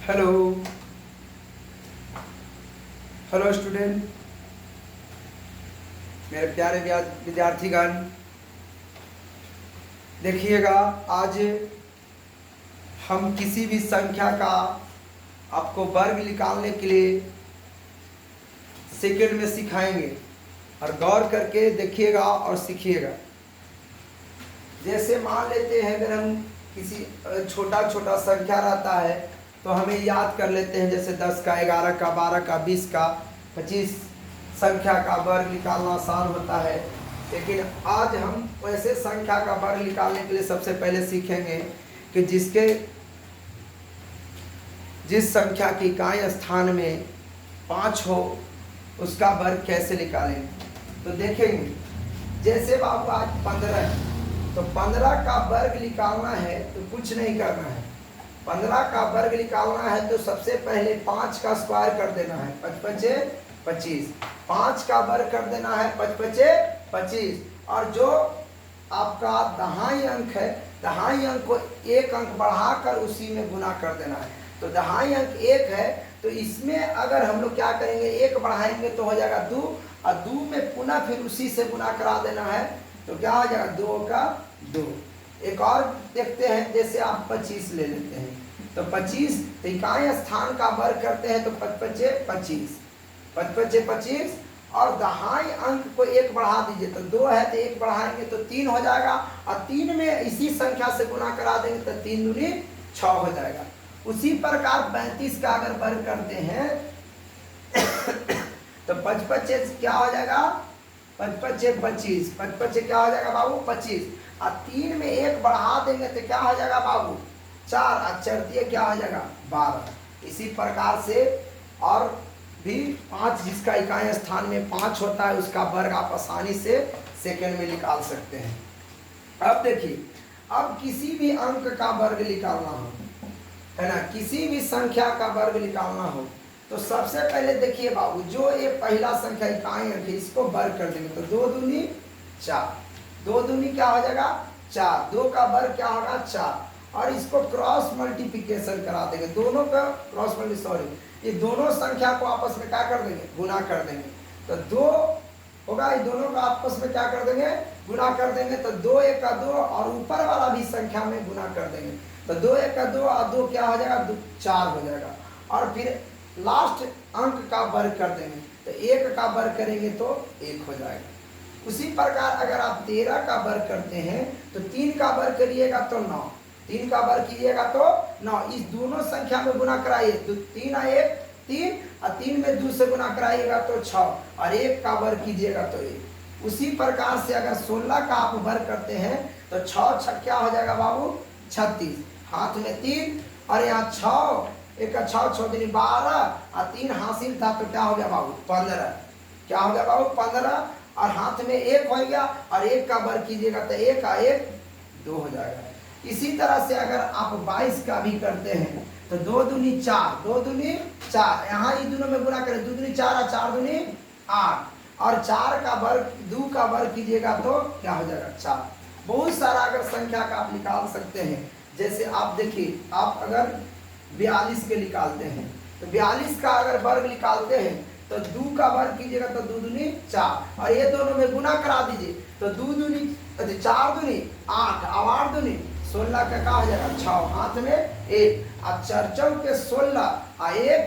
Hello hello student, मेरे प्यारे विद्यार्थीगण, देखिएगा आज हम किसी भी संख्या का आपको वर्ग निकालने के लिए सेकंड में सिखाएंगे और गौर करके देखिएगा और सीखिएगा। जैसे मान लेते हैं अगर हम किसी छोटा छोटा संख्या रहता है तो हमें याद कर लेते हैं, जैसे 10 का, 11 का, 12 का, 20 का, 25 संख्या का वर्ग निकालना आसान होता है। लेकिन आज हम वैसे संख्या का वर्ग निकालने के लिए सबसे पहले सीखेंगे कि जिस संख्या की इकाई स्थान में 5 हो उसका वर्ग कैसे निकालें। तो देखेंगे, जैसे बाबू आज 15 है तो 15 का वर्ग निकालना है तो कुछ नहीं करना है। 15 का वर्ग निकालना है तो सबसे पहले 5 का स्क्वायर कर देना है, 5 पचे 25। 5 का वर्ग कर देना है, 5 पचे 25। और जो आपका दहाई अंक है, दहाई अंक को एक अंक बढ़ाकर उसी में गुना कर देना है। तो दहाई अंक 1 है तो इसमें अगर हम लोग क्या करेंगे, 1 बढ़ाएंगे तो हो जाएगा 2, और 2 में पुनः फिर उसी से गुना करा देना है तो क्या हो जाएगा, 2 का 2। एक और देखते हैं, जैसे आप 25 ले लेते हैं तो 25 तो इकाई स्थान का वर्ग करते हैं तो 5 पचे 25, 5 पचे 25। और दहाई अंक को 1 बढ़ा दीजिए तो 2 है तो 1 बढ़ाएंगे तो 3 हो जाएगा, और 3 में इसी संख्या से गुना करा देंगे तो 3 दूनी 6 हो जाएगा। उसी प्रकार 35 का अगर वर्ग करते हैं तो 5 पचे क्या हो जाएगा, 5 पचे 25, 5 पचे क्या हो जाएगा बाबू 25, और 3 में 1 बढ़ा देंगे तो क्या हो जाएगा बाबू 4, और 4 क्या हो जाएगा 12। इसी प्रकार से और भी 5 जिसका इकाई स्थान में 5 होता है उसका वर्ग आप आसानी से सेकंड में निकाल सकते हैं। अब देखिए, अब किसी भी अंक का वर्ग निकालना हो है ना, किसी भी संख्या का वर्ग निकालना हो तो सबसे पहले देखिए बाबू, जो ये पहला संख्या इकाई अंक है इसको वर्ग कर देंगे तो 2 दूनी 4, 2 दूनी क्या हो जाएगा 4, 2 का वर्ग क्या होगा 4, और इसको क्रॉस मल्टीप्लिकेशन करा देंगे, दोनों का क्रॉस ये दोनों संख्या को आपस में क्या कर देंगे, गुना कर देंगे तो 2 होगा, ये दोनों का आपस में क्या कर देंगे, गुना कर देंगे तो 2 1 का 2, और ऊपर वाला भी संख्या में गुना कर देंगे तो 2 1 का 2, और 2 क्या हो जाएगा 4 हो जाएगा। और फिर लास्ट अंक का वर्ग कर देंगे तो 1 का वर्ग करेंगे तो 1 हो जाएगा। उसी प्रकार अगर आप 13 का वर्ग करते हैं तो 3 का वर्ग करिएगा तो 9, 3 का वर्ग कीजिएगा तो 9, इस दोनों संख्या में गुना कराइए तो 3 और 1 3, और 3 में 2 से गुना कराइएगा तो 6, और 1 का वर्ग कीजिएगा तो 1। उसी प्रकार से अगर 16 का आप वर्ग करते हैं तो 6 6 क्या हो जाएगा बाबू 36, हाथ में 3, और यहाँ 6 1 का 6 6 दूनी 12, और 3 हासिल था तो क्या हो गया बाबू 15, क्या हो गया बाबू 15, और हाथ में 1 हो गया, और 1 का वर्ग कीजिएगा तो 1 का 1 2 हो जाएगा। इसी तरह से अगर आप 22 का भी करते हैं तो 2 दूनी 4, 2 दूनी 4, यहाँ इन दोनों में गुना करें 2 दूनी 4 और 4 दूनी 8, और 4 का वर्ग 2 का वर्ग कीजिएगा तो क्या हो जाएगा 4। बहुत सारा अगर संख्या का आप निकाल सकते हैं। जैसे आप देखिए, आप अगर 42 के निकालते हैं तो 42 का अगर वर्ग निकालते हैं तो 2 का वर्ग कीजिएगा तो 2 दूनी 4, और ये दोनों में गुना करा दीजिए तो 2 दूनी 4 दूनी 8, और 8 दूनी 16 का क्या हो जाएगा 6, हाथ में 1, और 4 के 16 और 1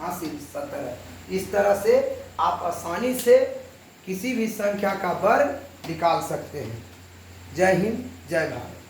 हासिल 17। इस तरह से आप आसानी से किसी भी संख्या का वर्ग निकाल सकते हैं। जय हिंद, जय भारत।